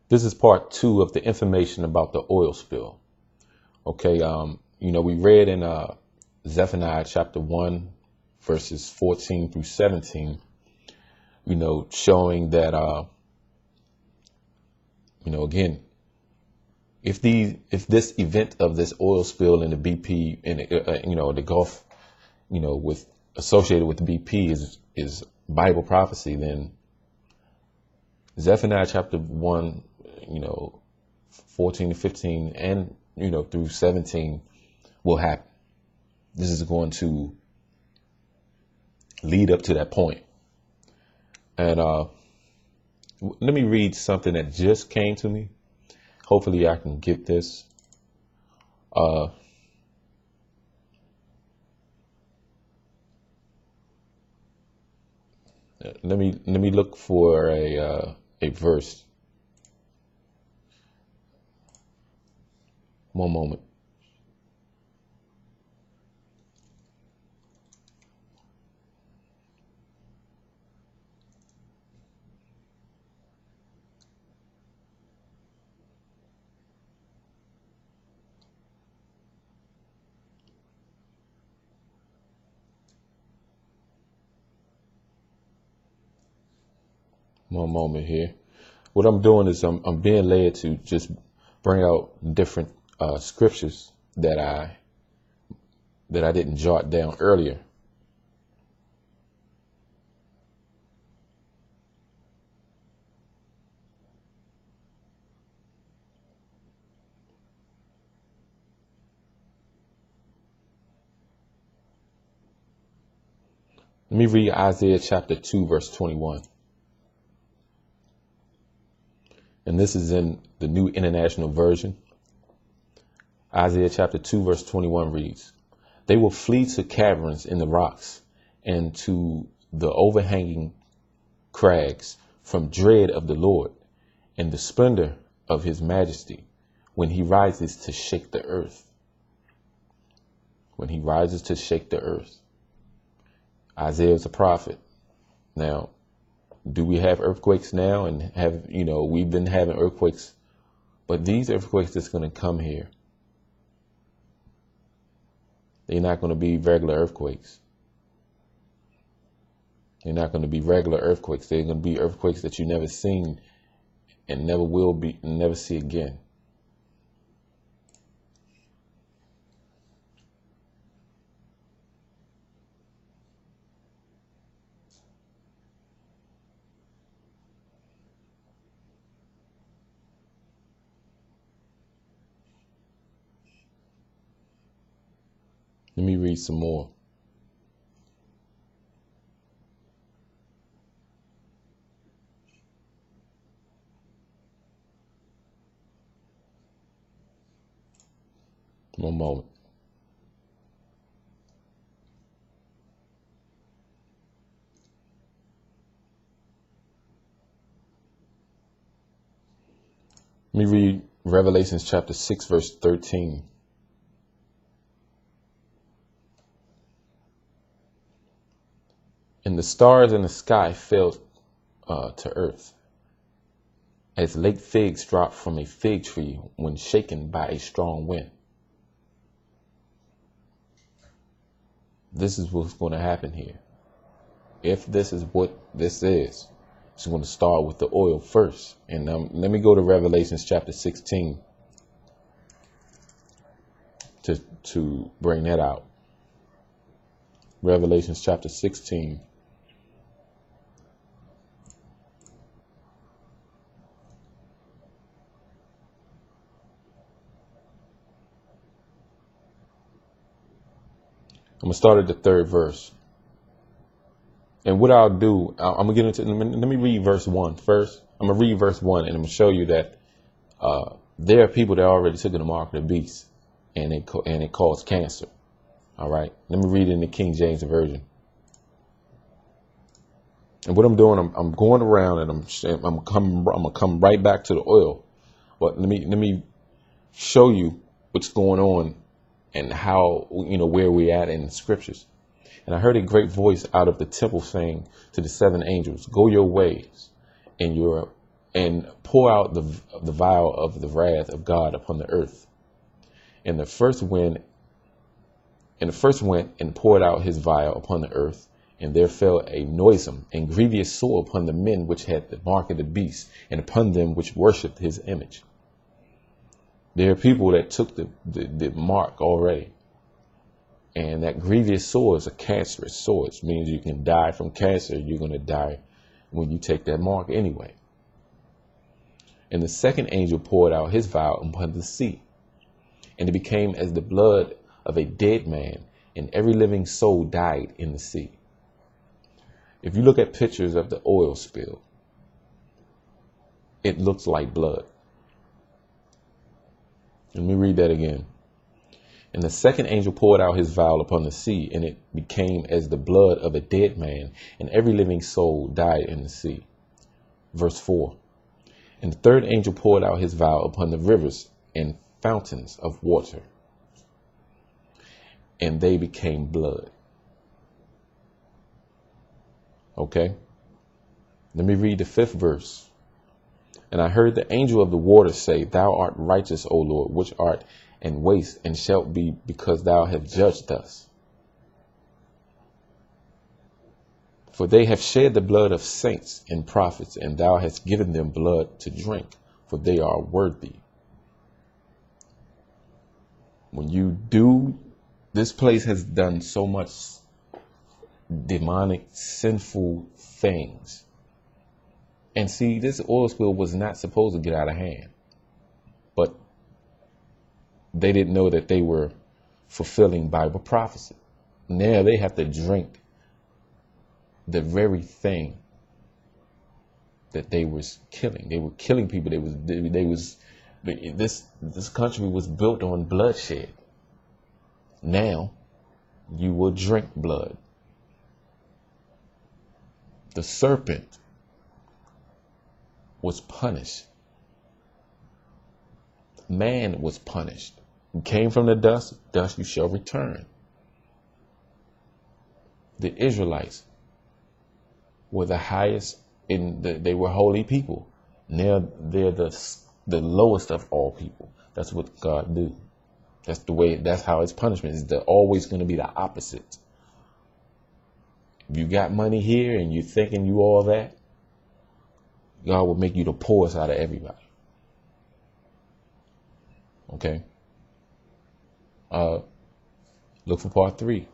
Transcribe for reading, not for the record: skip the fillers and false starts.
This is part 2 of the information about the oil spill. Okay, we read in Zephaniah chapter 1, verses 14 through 17, showing that, again, if this event of this oil spill in the BP in the Gulf, with associated with the BP is Bible prophecy, then Zephaniah chapter 1, 14 to 15 and, through 17 will happen. This is going to lead up to that point. And let me read something that just came to me. Hopefully I can get this. Let me look for a verse. One moment. One moment here. What I'm doing is I'm being led to just bring out different scriptures that I didn't jot down earlier. Let me read Isaiah chapter 2, verse 21. And this is in the New International Version. Isaiah chapter 2, verse 21 reads, "They will flee to caverns in the rocks and to the overhanging crags from dread of the Lord and the splendor of his majesty when he rises to shake the earth." When he rises to shake the earth. Isaiah is a prophet. Now, do we have earthquakes now? And we've been having earthquakes, but these earthquakes that's going to come here, they're not going to be regular earthquakes. They're not going to be regular earthquakes. They're going to be earthquakes that you never seen and never will be, and never see again. Let me read some more. One moment. Let me read Revelations chapter 6, verse 13. "And the stars in the sky fell to earth, as late figs drop from a fig tree when shaken by a strong wind." This is what's going to happen here. If this is what this is, it's going to start with the oil first. And let me go to Revelations chapter 16 to bring that out. Revelations chapter 16. I'm going to start at the 3rd verse. And what I'll do, I'm going to get into, let me read verse 1 first. I'm going to read verse 1 and I'm going to show you that there are people that already took the mark of the beast and it caused cancer. All right. Let me read it in the King James Version. And what I'm doing, I'm going around and I'm gonna come right back to the oil. But let me show you what's going on and how, where we're at in the scriptures. And I heard a great voice out of the temple saying to the 7 angels, "Go your ways, and your and pour out the vial of the wrath of God upon the earth. And the first went and poured out his vial upon the earth, and there fell a noisome and grievous sore upon the men which had the mark of the beast, and upon them which worshipped his image. There are people that took the mark already. And that grievous sore is a cancerous sore. It means you can die from cancer. You're going to die when you take that mark anyway. And the second angel poured out his vial upon the sea, and it became as the blood of a dead man, and every living soul died in the sea. If you look at pictures of the oil spill, it looks like blood. Let me read that again. And the second angel poured out his vial upon the sea, and it became as the blood of a dead man, and every living soul died in the sea. Verse 4. And the third angel poured out his vial upon the rivers and fountains of water, and they became blood. Okay. Let me read the 5th verse. And I heard the angel of the water say, Thou art righteous, O Lord, which art and waste, and shalt be, because thou hast judged us. For they have shed the blood of saints and prophets, and thou hast given them blood to drink, for they are worthy. When you do, this place has done so much demonic, sinful things. And see, this oil spill was not supposed to get out of hand, but they didn't know that they were fulfilling Bible prophecy. Now they have to drink the very thing that they was killing. They were killing people. This country was built on bloodshed. Now you will drink blood. The serpent was punished. Man was punished. You came from the dust, dust you shall return. The Israelites were the highest they were holy people. Now they're the lowest of all people. That's what God do. That's how his punishment is. They're always going to be the opposite. If you got money here and you're thinking you all that, God will make you the poorest out of everybody. Okay. Look for part 3.